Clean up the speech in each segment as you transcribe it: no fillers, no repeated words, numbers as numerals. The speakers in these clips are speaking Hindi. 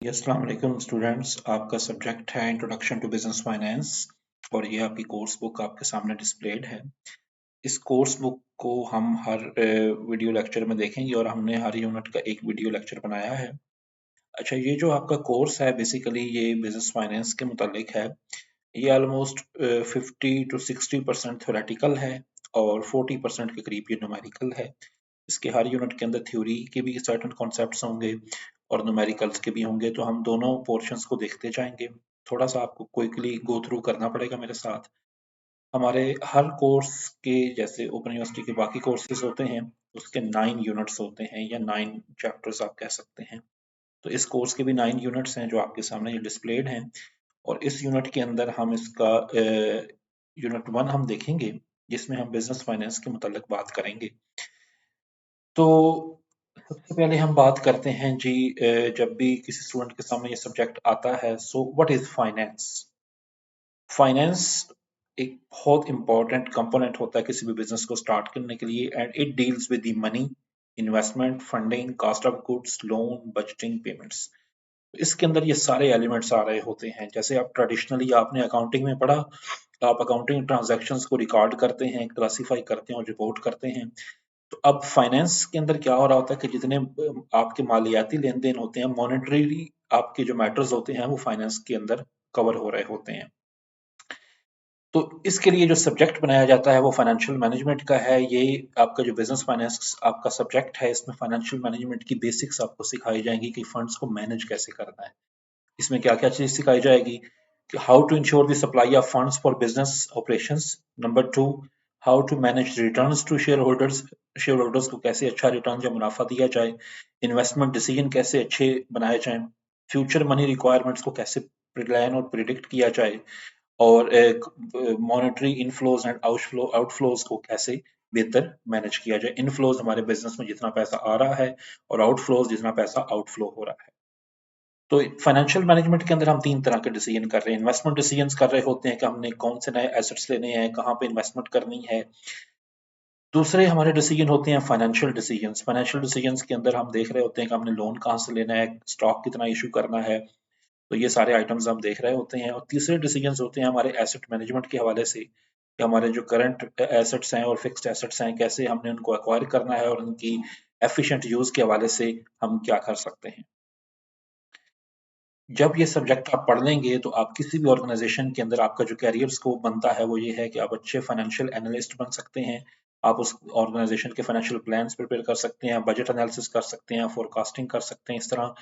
अस्सलाम वालेकुम स्टूडेंट्स, आपका सब्जेक्ट है इंट्रोडक्शन टू बिजनेस फाइनेंस और ये आपकी कोर्स बुक आपके सामने डिस्प्लेड है। इस कोर्स बुक को हम हर वीडियो लेक्चर में देखेंगे और हमने हर यूनिट का एक वीडियो लेक्चर बनाया है। अच्छा, ये जो आपका कोर्स है बेसिकली ये बिजनेस फाइनेंस के मुतालिक है। ये ऑलमोस्ट 50 to 60% थ्योरेटिकल है और 40% के करीब ये न्यूमेरिकल है। इसके हर यूनिट के अंदर थ्योरी के भी सर्टेन कॉन्सेप्ट्स होंगे और न्यूमेरिकल्स के भी होंगे, तो हम दोनों पोर्शंस को देखते जाएंगे। थोड़ा सा आपको क्विकली गो थ्रू करना पड़ेगा मेरे साथ। हमारे हर कोर्स के जैसे ओपन यूनिवर्सिटी के बाकी कोर्सेज होते हैं, उसके 9 यूनिट्स होते हैं या 9 चैप्टर्स आप कह सकते हैं। तो इस कोर्स के भी 9 यूनिट्स हैं जो आपके सामने ये डिस्प्लेड हैं और इस यूनिट के अंदर हम इसका यूनिट 1 हम देखेंगे जिसमें हम बिजनेस फाइनेंस के मुतालिक बात करेंगे। तो सबसे पहले हम बात करते हैं जी, जब भी किसी स्टूडेंट के सामने ये सब्जेक्ट आता है, so what is finance. Finance एक बहुत इंपॉर्टेंट कंपोनेंट होता है किसी भी बिजनेस को स्टार्ट करने के लिए and it deals with the money, investment, funding, cost of goods, loan, budgeting, payments. इसके अंदर ये सारे एलिमेंट्स आ रहे होते हैं। जैसे आप ट्रेडिशनली आपने अकाउंटिंग में पढ़ा, आप अकाउंटिंग ट्रांजैक्शंस को रिकॉर्ड करते हैं, क्लासीफाई करते हैं और रिपोर्ट करते हैं। तो अब फाइनेंस के अंदर क्या हो रहा होता है कि जितने आपके मालियाती लेन देन होते हैं, मॉनेटरी आपके जो मैटर्स होते हैं वो फाइनेंस के अंदर कवर हो रहे होते हैं। तो इसके लिए जो सब्जेक्ट बनाया जाता है वो फाइनेंशियल मैनेजमेंट का है। ये आपका जो बिजनेस फाइनेंस आपका सब्जेक्ट है, इसमें फाइनेंशियल मैनेजमेंट की बेसिक्स आपको सिखाई जाएंगी कि फंड्स को मैनेज कैसे करना है। इसमें क्या क्या चीज सिखाई जाएगी कि how to ensure the supply of funds for business operations. Number 2, how to manage returns to share holders को कैसे अच्छा रिटर्न या मुनाफा दिया जाए। इन्वेस्टमेंट डिसीजन कैसे अच्छे बनाए जाएं। फ्यूचर मनी रिक्वायरमेंट्स को कैसे प्लान और प्रिडिक्ट किया जाए और मॉनेटरी इनफ्लोज एंड आउटफ्लोज को कैसे बेहतर मैनेज किया जाए। इनफ्लोज हमारे बिजनेस में जितना पैसा आ रहा है और आउटफ्लोज जितना पैसा आउटफ्लो हो रहा है। तो फाइनेंशियल मैनेजमेंट के अंदर हम 3 तरह के डिसीजन कर रहे हैं। इन्वेस्टमेंट डिसीजंस कर रहे होते हैं कि हमने कौन से नए एसेट्स लेने हैं, कहाँ पे इन्वेस्टमेंट करनी है। दूसरे हमारे डिसीजन होते हैं फाइनेंशियल डिसीजंस। फाइनेंशियल डिसीजंस के अंदर हम देख रहे होते हैं कि हमने लोन कहाँ से लेना है, स्टॉक कितना इशू करना है। तो ये सारे आइटम्स हम देख रहे होते हैं। और तीसरे डिसीजंस होते हैं हमारे एसेट मैनेजमेंट के हवाले से कि हमारे जो करंट एसेट्स हैं और फिक्स्ड एसेट्स हैं, कैसे हमने उनको एक्वायर करना है और उनकी एफिशिएंट यूज के हवाले से हम क्या कर सकते हैं। जब ये सब्जेक्ट आप पढ़ लेंगे तो आप किसी भी ऑर्गेनाइजेशन के अंदर आपका जो कैरियर स्कोप बनता है वो ये है कि आप अच्छे फाइनेंशियल एनालिस्ट बन सकते हैं। आप उस ऑर्गेनाइजेशन के फाइनेंशियल प्लान्स प्रिपेयर कर सकते हैं, बजट एनालिसिस कर सकते हैं, फोरकास्टिंग कर सकते हैं। इस तरह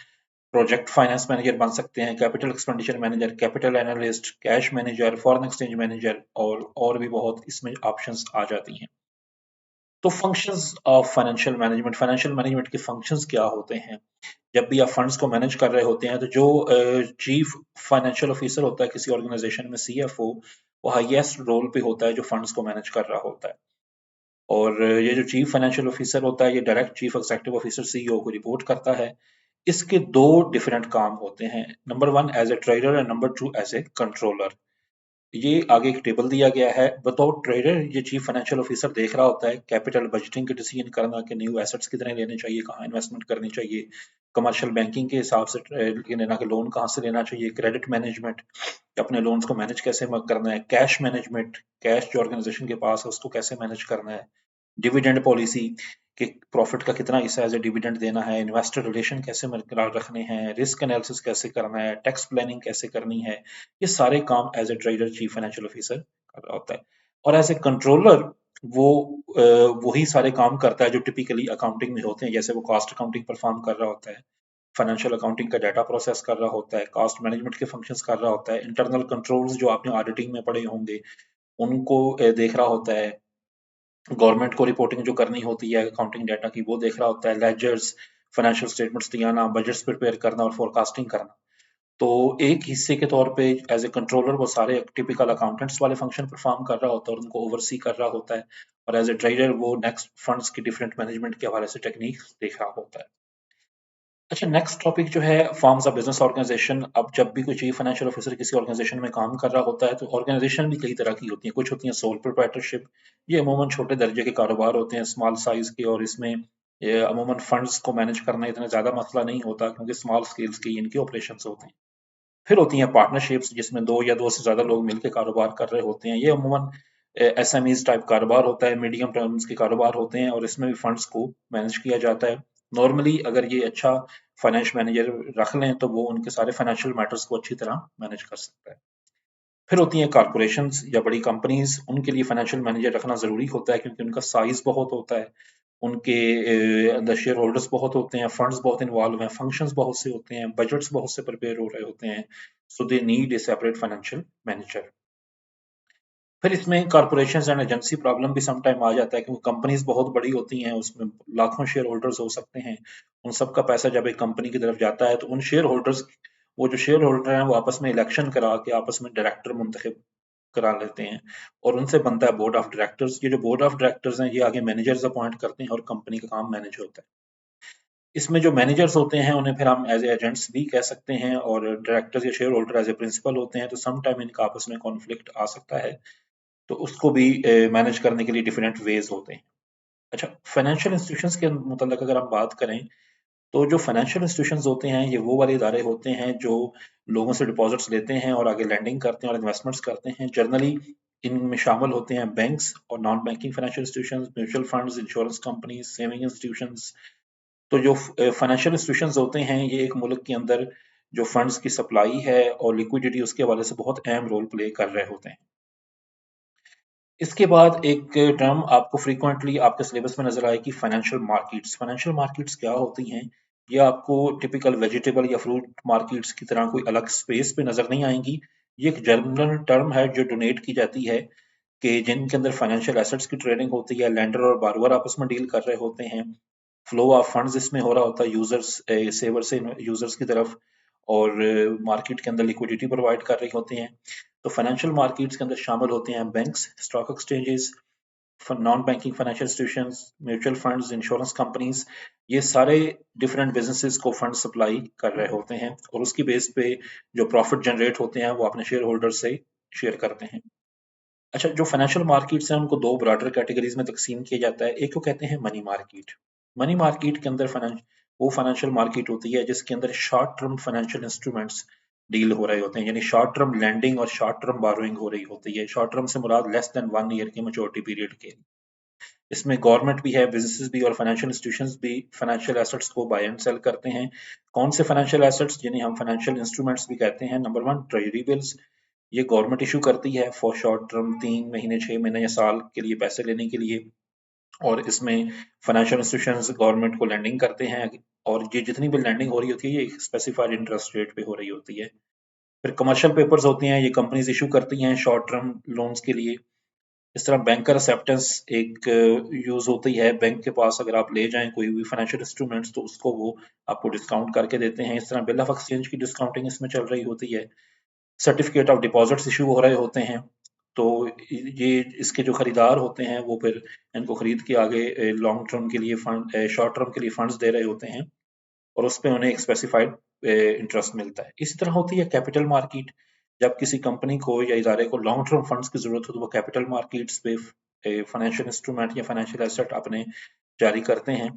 प्रोजेक्ट फाइनेंस मैनेजर बन सकते हैं, capital expenditure manager, capital analyst, cash manager, foreign exchange manager और भी बहुत इसमें ऑप्शंस आ जाती हैं। तो फंक्शंस ऑफ फाइनेंशियल मैनेजमेंट के फंक्शंस क्या होते हैं। जब भी आप फंड्स को मैनेज कर रहे होते हैं तो जो चीफ फाइनेंशियल ऑफिसर होता है किसी ऑर्गेनाइजेशन में, सीएफओ, वो हाईएस्ट रोल पे होता है जो फंड्स को मैनेज कर रहा होता है। और ये जो चीफ फाइनेंशियल ऑफिसर होता है ये direct chief executive officer CEO को रिपोर्ट करता है। इसके दो डिफरेंट काम होते हैं, number 1 as a trader and number 2 as a controller. ये आगे एक टेबल दिया गया है। बतौर ट्रेडर ये चीफ फाइनेंशियल ऑफिसर देख रहा होता है कैपिटल बजटिंग के डिसीजन करना कि न्यू एसेट्स कितने लेने चाहिए, कहाँ इन्वेस्टमेंट करनी चाहिए, कमर्शियल बैंकिंग के हिसाब से लेना कि लोन कहाँ से लेना चाहिए, क्रेडिट मैनेजमेंट, अपने लोन्स को मैनेज कैसे करना है, कैश मैनेजमेंट, कैश जो ऑर्गेनाइजेशन के पास है उसको कैसे मैनेज करना है, डिविडेंड पॉलिसी कि प्रॉफिट का कितना हिस्सा एज ए डिविडेंड देना है, इन्वेस्टर रिलेशन कैसे बरकरार रखने हैं, रिस्क एनालिसिस कैसे करना है, टैक्स प्लानिंग कैसे करनी है। ये सारे काम as a trader chief financial officer कर रहा होता है। और एज ए कंट्रोलर वो वही सारे काम करता है जो टिपिकली अकाउंटिंग में होते हैं। जैसे वो कॉस्ट अकाउंटिंग परफॉर्म कर रहा होता है, फाइनेंशियल अकाउंटिंग का डाटा प्रोसेस कर रहा होता है, कॉस्ट मैनेजमेंट के फंक्शंस कर रहा होता है, इंटरनल कंट्रोल्स जो आपने ऑडिटिंग में पढ़े होंगे उनको देख रहा होता है, गवर्नमेंट को रिपोर्टिंग जो करनी होती है अकाउंटिंग डाटा की वो देख रहा होता है, लेजर्स, फाइनेंशियल स्टेटमेंट्स दियाना, बजट्स प्रिपेयर करना और फोरकास्टिंग करना। तो एक हिस्से के तौर पे एज ए कंट्रोलर वो सारे टिपिकल अकाउंटेंट्स वाले फंक्शन परफॉर्म कर रहा होता है और उनको ओवरसी कर रहा होता है। और एज ए ट्रेडर वो नेक्स्ट फंड्स की डिफरेंट मैनेजमेंट के हवाले से टेक्निक देख रहा होता है। अच्छा, नेक्स्ट टॉपिक जो है फॉर्म्स ऑफ बिजनेस ऑर्गेनाइजेशन। अब जब भी कोई चीफ फाइनेंशियल ऑफिसर किसी ऑर्गेनाइजेशन में काम कर रहा होता है तो ऑर्गेनाइजेशन भी कई तरह की होती है। कुछ होती है सोल प्रोप्राइटरशिप, ये अमूमन छोटे दर्जे के कारोबार होते हैं, स्मॉल साइज के, और इसमें ये अमूमन फंड्स को मैनेज करना इतना ज़्यादा मसला नहीं होता क्योंकि स्मॉल स्केल्स के इनके ऑपरेशंस होते हैं। फिर होती हैं पार्टनरशिप्स जिसमें 2 या 2 से ज़्यादा लोग मिलकर कारोबार कर रहे होते हैं। ये अमूमन एसएमईज़ टाइप कारोबार होता है, मीडियम टर्म्स के कारोबार होते हैं और इसमें भी फंड्स को मैनेज किया जाता है। नॉर्मली अगर ये अच्छा फाइनेंस मैनेजर रख लें तो वो उनके सारे फाइनेंशियल मैटर्स को अच्छी तरह मैनेज कर सकता है। फिर होती हैं कॉर्पोरेशंस या बड़ी कंपनीज, उनके लिए फाइनेंशियल मैनेजर रखना ज़रूरी होता है क्योंकि उनका साइज़ बहुत होता है, उनके अंदर शेयर होल्डर्स बहुत होते हैं, फंड्स बहुत इन्वॉल्व हैं, फंक्शंस बहुत से होते हैं, बजट्स बहुत से प्रिपेयर हो रहे होते हैं, so they need a separate financial manager. फिर इसमें कॉर्पोरेशंस एंड एजेंसी प्रॉब्लम भी सम टाइम आ जाता है क्योंकि कंपनीज बहुत बड़ी होती हैं, उसमें लाखों शेयर होल्डर्स हो सकते हैं। उन सबका पैसा जब एक कंपनी की तरफ जाता है तो उन शेयर होल्डर्स, वो जो शेयर होल्डर हैं वो आपस में इलेक्शन करा के आपस में डायरेक्टर मुंतखब करा लेते हैं और उनसे बनता है बोर्ड ऑफ डायरेक्टर्स। ये जो बोर्ड ऑफ डायरेक्टर्स हैं ये आगे मैनेजर्स अपॉइंट करते हैं और कंपनी का काम मैनेज होता है। इसमें जो मैनेजर्स होते हैं उन्हें फिर हम एज एजेंट्स भी कह सकते हैं और डायरेक्टर्स या share holder as a principal होते हैं, तो सम टाइम इनका आपस में कॉन्फ्लिक्ट आ सकता है, तो उसको भी मैनेज करने के लिए डिफरेंट वेज होते हैं। अच्छा, फाइनेंशियल इंस्टीट्यूशंस के मुतल्लिक अगर हम बात करें तो जो फाइनेंशियल इंस्टीट्यूशंस होते हैं ये वो वाले इदारे होते हैं जो लोगों से डिपॉजिट्स लेते हैं और आगे लैंडिंग करते हैं और इन्वेस्टमेंट्स करते हैं। जनरली इनमें शामिल होते हैं बैंक्स और non banking financial institutions, mutual funds, insurance companies, saving institutions. तो जो फाइनेंशियल इंस्टीट्यूशंस होते हैं ये एक मुल्क के अंदर जो फंड्स की सप्लाई है और लिक्विडिटी उसके हवाले से बहुत अहम रोल प्ले कर रहे होते हैं। इसके बाद एक टर्म आपको फ्रीक्वेंटली आपके सिलेबस में नजर आएगी, फाइनेंशियल मार्केट्स। फाइनेंशियल मार्केट्स क्या होती हैं? ये आपको टिपिकल वेजिटेबल या फ्रूट मार्केट्स की तरह कोई अलग स्पेस पे नजर नहीं आएंगी। ये एक जनरल टर्म है जो डोनेट की जाती है कि जिनके अंदर फाइनेंशियल एसेट्स की ट्रेडिंग होती है, लेंडर और बारोवर आपस में डील कर रहे होते हैं, फ्लो ऑफ फंड्स इसमें हो रहा होता है यूजर्स सेवर से यूजर्स की तरफ, और मार्केट के अंदर लिक्विडिटी प्रोवाइड कर रही होती हैं। तो फाइनेंशियल मार्केट्स के अंदर शामिल होते हैं banks, stock exchanges, non banking financial institutions, mutual funds, insurance companies. ये सारे डिफरेंट बिजनेसेस को फंड सप्लाई कर रहे होते हैं और उसकी बेस पे जो प्रॉफिट जनरेट होते हैं वो अपने शेयर होल्डर से शेयर करते हैं। अच्छा, जो फाइनेंशियल मार्केट्स हैं उनको दो ब्रॉडर कैटेगरीज में तकसीम किया जाता है। एक को कहते हैं मनी मार्केट। मनी मार्केट के अंदर वो फाइनेंशियल मार्केट होती है जिसके अंदर short term financial instruments deal हो रहे होते हैं, यानी शॉर्ट टर्म लैंडिंग और शॉर्ट टर्म बारोइंग हो रही होती है। शॉर्ट टर्म से मुराद लेस देन 1 ईयर की मैच्योरिटी पीरियड के। इसमें गवर्नमेंट भी है, बिजनेसेस भी और फाइनेंशियल इंस्टीट्यूशंस भी फाइनेंशियल एसेट्स को बाय एंड सेल करते हैं। कौन से फाइनेंशियल एसेट्स जिन्हें हम फाइनेंशियल इंस्ट्रूमेंट्स भी कहते हैं? Number one, treasury bills. ये गवर्नमेंट इशू करती है फॉर शॉर्ट टर्म, 3 महीने, 6 महीने या साल के लिए पैसे लेने के लिए, और इसमें फाइनेंशियल इंस्टीट्यूशंस गवर्नमेंट को लैंडिंग करते हैं और ये जितनी भी लैंडिंग हो रही होती है ये एक स्पेसिफाइड इंटरेस्ट रेट पे हो रही होती है। फिर कमर्शियल पेपर्स होती हैं, ये कंपनीज इशू करती हैं शॉर्ट टर्म लोन्स के लिए। इस तरह बैंकर एक्सेप्टेंस एक यूज होती है, बैंक के पास अगर आप ले जाएं कोई भी फाइनेंशियल इंस्ट्रूमेंट्स तो उसको वो आपको डिस्काउंट करके देते हैं। इस तरह बिल ऑफ एक्सचेंज की डिस्काउंटिंग इसमें चल रही होती है। सर्टिफिकेट ऑफ डिपॉजिट्स इशू हो रहे होते हैं, तो ये इसके जो खरीदार होते हैं वो फिर इनको खरीद के आगे लॉन्ग टर्म के लिए फंड, शॉर्ट टर्म के लिए फंड्स दे रहे होते हैं और उस पे उन्हें एक स्पेसिफाइड इंटरेस्ट मिलता है। इसी तरह होती है कैपिटल मार्केट। जब किसी कंपनी को या इदारे को लॉन्ग टर्म फंड्स की जरूरत हो तो वो कैपिटल मार्केट्स पे फाइनेंशियल इंस्ट्रूमेंट या फाइनेंशियल एसेट अपने जारी करते हैं।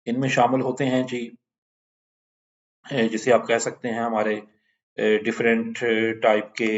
इनमें शामिल होते हैं जी, जिसे आप कह सकते हैं हमारे डिफरेंट टाइप के